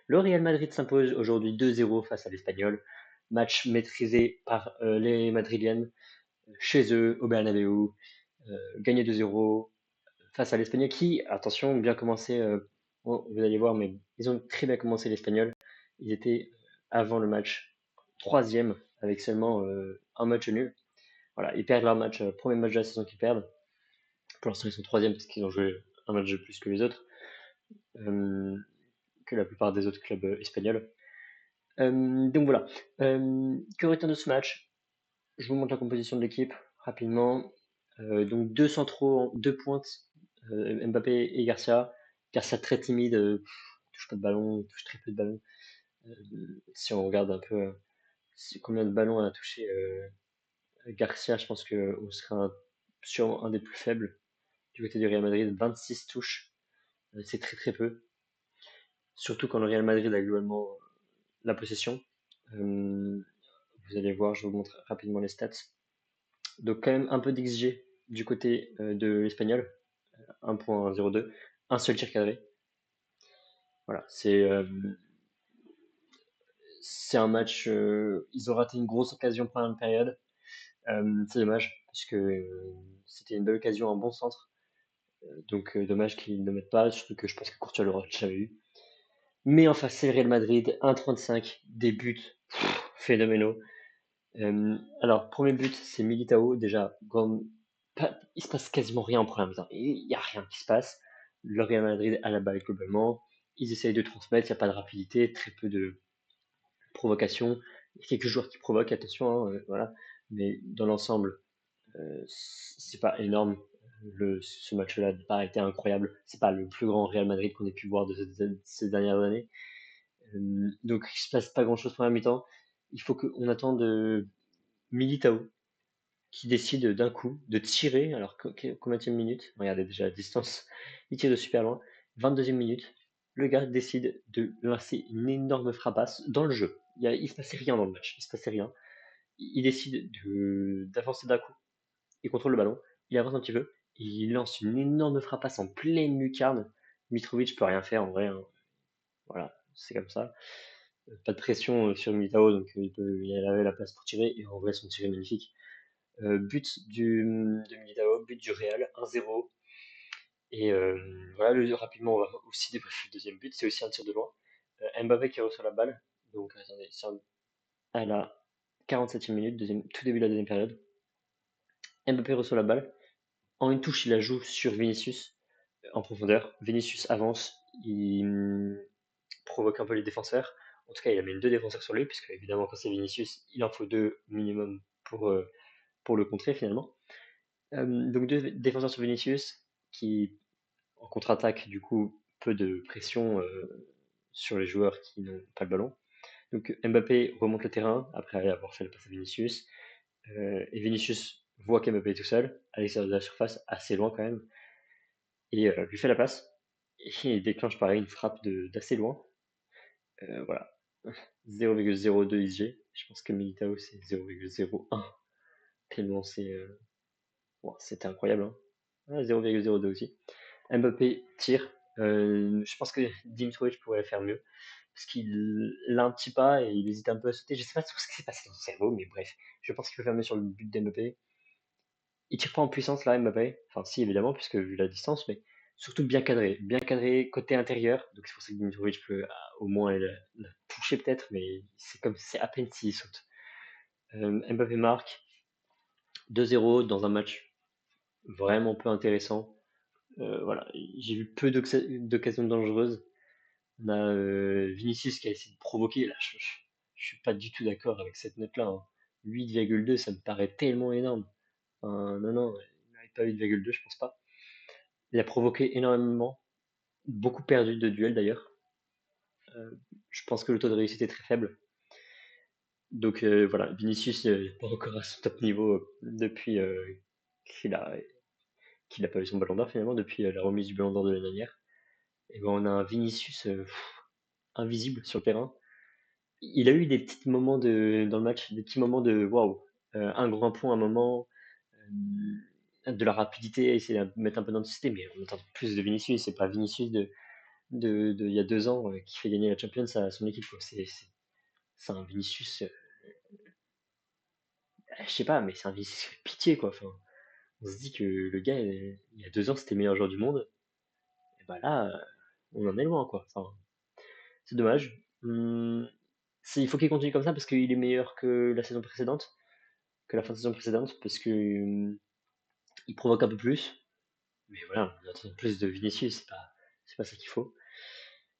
Le Real Madrid s'impose aujourd'hui 2-0 face à l'Espagnol. Match maîtrisé par les Madriliennes chez eux au Bernabéu. Gagné 2-0 face à l'Espagnol qui, attention, bien commencé. Vous allez voir, mais ils ont très bien commencé l'Espagnol. Ils étaient avant le match troisième avec seulement un match nul. Voilà, ils perdent leur match, premier match de la saison qu'ils perdent. Pour l'instant, ils sont troisième parce qu'ils ont joué un match de plus que les autres, que la plupart des autres clubs espagnols. Donc voilà. Que retenir de ce match? Je vous montre la composition de l'équipe rapidement. Donc deux centraux, deux pointes, Mbappé et Garcia. Garcia très timide, touche pas de ballon, touche très peu de ballons. Si on regarde un peu combien de ballons a touché Garcia, je pense qu'on sera sûrement un des plus faibles du côté du Real Madrid. 26 touches, c'est très très peu. Surtout quand le Real Madrid a globalement la possession. Vous allez voir, je vous montre rapidement les stats. Donc quand même un peu d'XG du côté de l'Espagnol, 1.02, un seul tir cadré. Voilà, c'est un match, ils ont raté une grosse occasion pendant la période. C'est dommage, parce que c'était une belle occasion, un bon centre. Donc dommage qu'ils ne mettent pas, surtout que je pense que Courtois l'aurait jamais eu. Mais enfin, c'est le Real Madrid, 1,35, des buts phénoménaux. Alors, premier but, c'est Militao. Déjà, il se passe quasiment rien en première mi-temps. Il n'y a rien qui se passe. Le Real Madrid a la balle globalement. Ils essayent de transmettre, il n'y a pas de rapidité, très peu de provocation. Il y a quelques joueurs qui provoquent, attention, hein, voilà. Mais dans l'ensemble, c'est pas énorme. Ce match-là n'a pas été incroyable. C'est pas le plus grand Real Madrid qu'on ait pu voir de ces dernières années. Donc, il se passe pas grand-chose pendant la mi-temps. Il faut qu'on attende Militao qui décide d'un coup de tirer. Alors, combien de minute? Regardez déjà la distance. Il tire de super loin. 22e minute. Le gars décide de lancer une énorme frappasse dans le jeu. Il se passait rien dans le match. Il se passait rien. Il décide d'avancer d'un coup. Il contrôle le ballon. Il avance un petit peu. Il lance une énorme frappasse en pleine lucarne. Mitrovic peut rien faire en vrai, hein. Voilà, c'est comme ça. Pas de pression sur Militao, donc il avait la place pour tirer. Et en vrai, son tir est magnifique. But de Militao, but du Real, 1-0. Et voilà, rapidement, on va aussi débriefer le deuxième but. C'est aussi un tir de loin. Mbappé qui reçoit la balle. Donc, attendez, à la 47e minute, tout début de la deuxième période. Mbappé reçoit la balle. En une touche, il la joue sur Vinicius en profondeur. Vinicius avance, il provoque un peu les défenseurs. En tout cas, il amène deux défenseurs sur lui, puisque évidemment, quand c'est Vinicius, il en faut deux minimum pour le contrer finalement. Donc deux défenseurs sur Vinicius qui, en contre-attaque, du coup, peu de pression sur les joueurs qui n'ont pas le ballon. Donc Mbappé remonte le terrain après avoir fait le passe à Vinicius. Et Vinicius voit qu'Mbappé est tout seul, à l'extérieur de la surface, assez loin quand même, et lui fait la passe. Et il déclenche pareil une frappe d'assez loin. Voilà. 0,02 XG. Je pense que Militao c'est 0,01. Tellement c'était incroyable, hein. Ah, 0,02 aussi. Mbappé tire. Je pense que Dimitrovic pourrait faire mieux. Parce qu'il a un petit pas et il hésite un peu à sauter. Je sais pas trop ce qui s'est passé dans son cerveau, mais bref. Je pense qu'il peut faire mieux sur le but d'Mbappé. Il tire pas en puissance là, Mbappé. Enfin, si, évidemment, puisque vu la distance, mais surtout bien cadré. Bien cadré côté intérieur. Donc c'est pour ça que Dimitrovic peut au moins la toucher peut-être, mais c'est à peine s'il saute. Mbappé marque 2-0 dans un match vraiment peu intéressant. Voilà, j'ai vu peu d'occasions dangereuses. On a Vinicius qui a essayé de provoquer. Là, je suis pas du tout d'accord avec cette note-là, hein. 8,2, ça me paraît tellement énorme. Enfin, non, non, il n'avait pas 8,2, je pense pas. Il a provoqué énormément, beaucoup perdu de duels d'ailleurs. Euh, je pense que le taux de réussite est très faible. Donc voilà, Vinicius n'est pas encore à son top niveau depuis qu'il a, qu'il a pas eu son ballon d'or finalement, depuis la remise du ballon d'or de l'année dernière. Et ben on a un Vinicius invisible sur le terrain. Il a eu des petits moments dans le match, des petits moments de waouh. Un grand point, un moment, de la rapidité, essayer de mettre un peu d'intensité, mais on attend plus de Vinicius, c'est pas Vinicius de il y a 2 ans, qui fait gagner la Champions à son équipe, quoi. C'est un Vinicius, je sais pas, mais c'est un Vinicius pitié, quoi. Enfin, on se dit que le gars, il y a 2 ans, c'était le meilleur joueur du monde. Et bah là, on en est loin, quoi. Enfin, c'est dommage. Il faut qu'il continue comme ça parce qu'il est meilleur que la saison précédente, que la fin de saison précédente, parce que il provoque un peu plus. Mais voilà, on attend plus de Vinicius, c'est pas ça qu'il faut.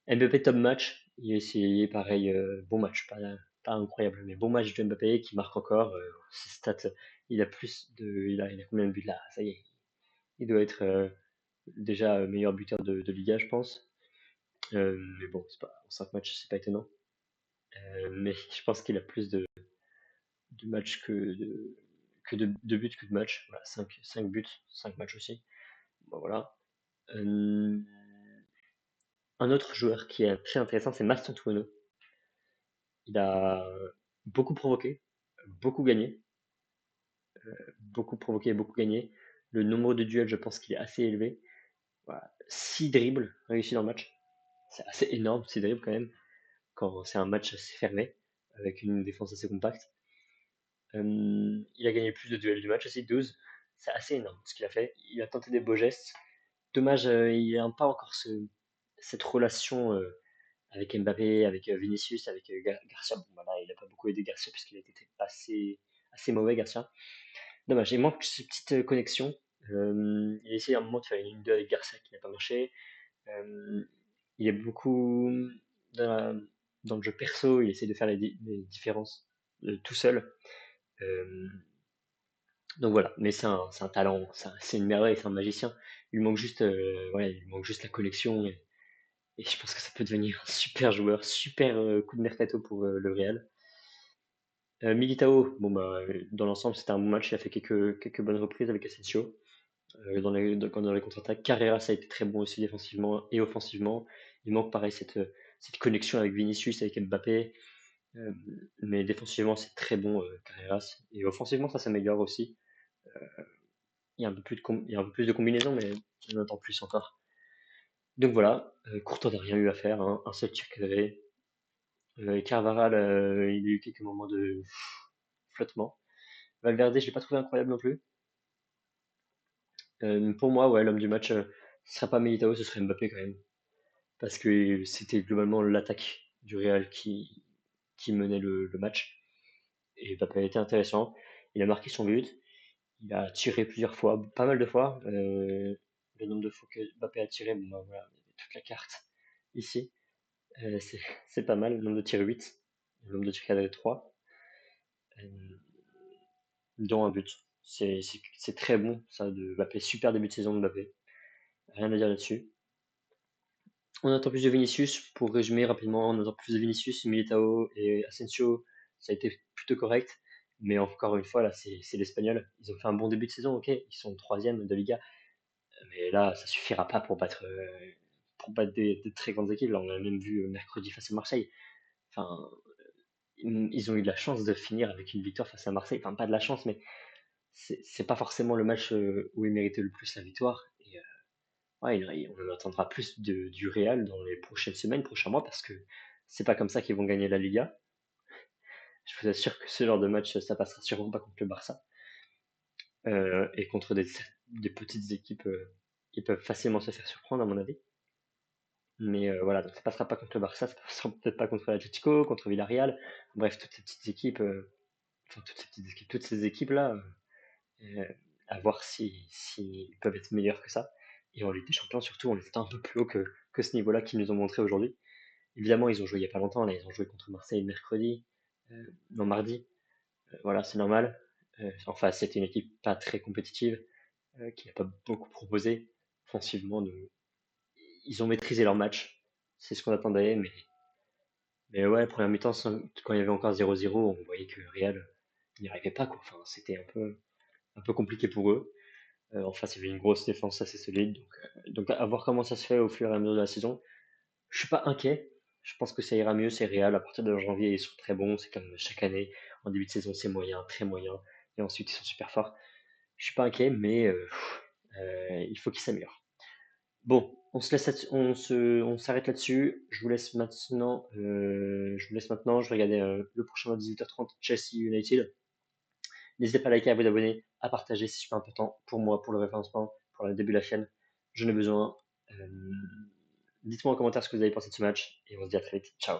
Mbappé top match, il a essayé pareil, bon match, pas incroyable, mais bon match de Mbappé qui marque encore. Ses stats, il a combien de buts là? Ça y est, il doit être déjà meilleur buteur de Liga, je pense. Mais bon, c'est pas, en 5 matchs, c'est pas étonnant. Mais je pense qu'il a plus de matchs de buts que de matchs. Voilà, 5 buts, 5 matchs aussi. Bon, voilà. Euh, un autre joueur qui est très intéressant, c'est Mastantuono. Il a beaucoup provoqué, beaucoup gagné, beaucoup provoqué, beaucoup gagné. Le nombre de duels, je pense qu'il est assez élevé. Voilà. 6 dribbles réussis dans le match. C'est assez énorme, 6 dribbles quand même, quand c'est un match assez fermé, avec une défense assez compacte. Il a gagné plus de duels du match aussi, 12. C'est assez énorme ce qu'il a fait. Il a tenté des beaux gestes. Dommage, il n'a pas encore cette relation avec Mbappé, avec Vinicius, avec Garcia. Bon, voilà, il n'a pas beaucoup aidé Garcia puisqu'il a été assez mauvais, Garcia. Dommage, il manque cette petite connexion. Il a essayé à un moment de faire une 1-2 avec Garcia qui n'a pas marché. Euh, il est beaucoup dans, la- dans le jeu perso, il essaie de faire les différences tout seul. Euh, donc voilà, mais c'est un talent, c'est une merveille, c'est un magicien. Il lui manque juste la connexion et je pense que ça peut devenir un super joueur, super coup de mercato pour le Real. Militao, bon bah, dans l'ensemble c'était un bon match, il a fait quelques bonnes reprises avec Asensio dans les contre-attaques. Carrera ça a été très bon aussi défensivement et offensivement. Il manque pareil cette connexion avec Vinicius, avec Mbappé, euh, mais défensivement c'est très bon Carreras et offensivement ça s'améliore aussi. Il y a un peu il y a un peu plus de combinaisons, mais on attend plus encore. Donc voilà, Courtois n'a rien eu à faire, hein, un seul tir cadré. Carvajal, il a eu quelques moments de flottement. Valverde, je l'ai pas trouvé incroyable non plus. Pour moi, ouais, l'homme du match, ce serait pas Militao, ce serait Mbappé quand même. Parce que c'était globalement l'attaque du Real qui menait le match. Et Mbappé a été intéressant. Il a marqué son but. Il a tiré plusieurs fois, pas mal de fois. Le nombre de fois que Mbappé a tiré, bon, bah, voilà, il y avait toute la carte ici. Euh, c'est c'est pas mal. Le nombre de tirs 8, le nombre de tirs cadrés 3, euh, dont un but. C'est très bon, ça, de Mbappé. Super début de saison de Mbappé. Rien à dire là-dessus. On attend plus de Vinicius. Pour résumer rapidement, on attend plus de Vinicius, Militao et Asensio. Ça a été plutôt correct. Mais encore une fois, là, c'est l'Espagnol. Ils ont fait un bon début de saison, ok. Ils sont troisième de Liga. Mais là, ça suffira pas pour battre des très grandes équipes. Là, on a même vu mercredi face à Marseille. Enfin, ils ont eu de la chance de finir avec une victoire face à Marseille. Enfin, pas de la chance, mais c'est pas forcément le match où ils méritaient le plus la victoire. Et ouais, on en attendra plus du Real dans les prochaines semaines, prochains mois, parce que c'est pas comme ça qu'ils vont gagner la Liga. Je vous assure que ce genre de match, ça passera sûrement pas contre le Barça. Et contre des petites équipes, ils peuvent facilement se faire surprendre, à mon avis. Mais voilà, donc ça passera pas contre le Barça, ça passera peut-être pas contre l'Atlético, contre Villarreal. Bref, toutes ces petites équipes, enfin toutes ces équipes-là, euh, à voir si ils peuvent être meilleurs que ça. Et en Ligue des Champions, surtout, on était un peu plus haut que ce niveau-là qu'ils nous ont montré aujourd'hui. Évidemment, ils ont joué il y a pas longtemps, là, ils ont joué contre Marseille mercredi, non mardi. Voilà, c'est normal. Enfin, c'était une équipe pas très compétitive, qui n'a pas beaucoup proposé offensivement. Ils ont maîtrisé leur match, c'est ce qu'on attendait, mais ouais, première mi-temps, quand il y avait encore 0-0, on voyait que Real n'y arrivait pas, quoi. Enfin, c'était un peu compliqué pour eux. En face, il y avait une grosse défense assez solide, donc à voir comment ça se fait au fur et à mesure de la saison. Je suis pas inquiet. Je pense que ça ira mieux. C'est Real. À partir de janvier, ils sont très bons. C'est comme chaque année. En début de saison, c'est moyen, très moyen. Et ensuite, ils sont super forts. Je suis pas inquiet, mais il faut qu'ils s'améliorent. Bon, On se laisse on s'arrête là-dessus. Je vous laisse maintenant. Je vais regarder le prochain match 18h30, Chelsea United. N'hésitez pas à liker, à vous abonner, à partager, c'est super important pour moi, pour le référencement, pour le début de la chaîne. J'en ai besoin. Dites-moi en commentaire ce que vous avez pensé de ce match et on se dit à très vite. Ciao.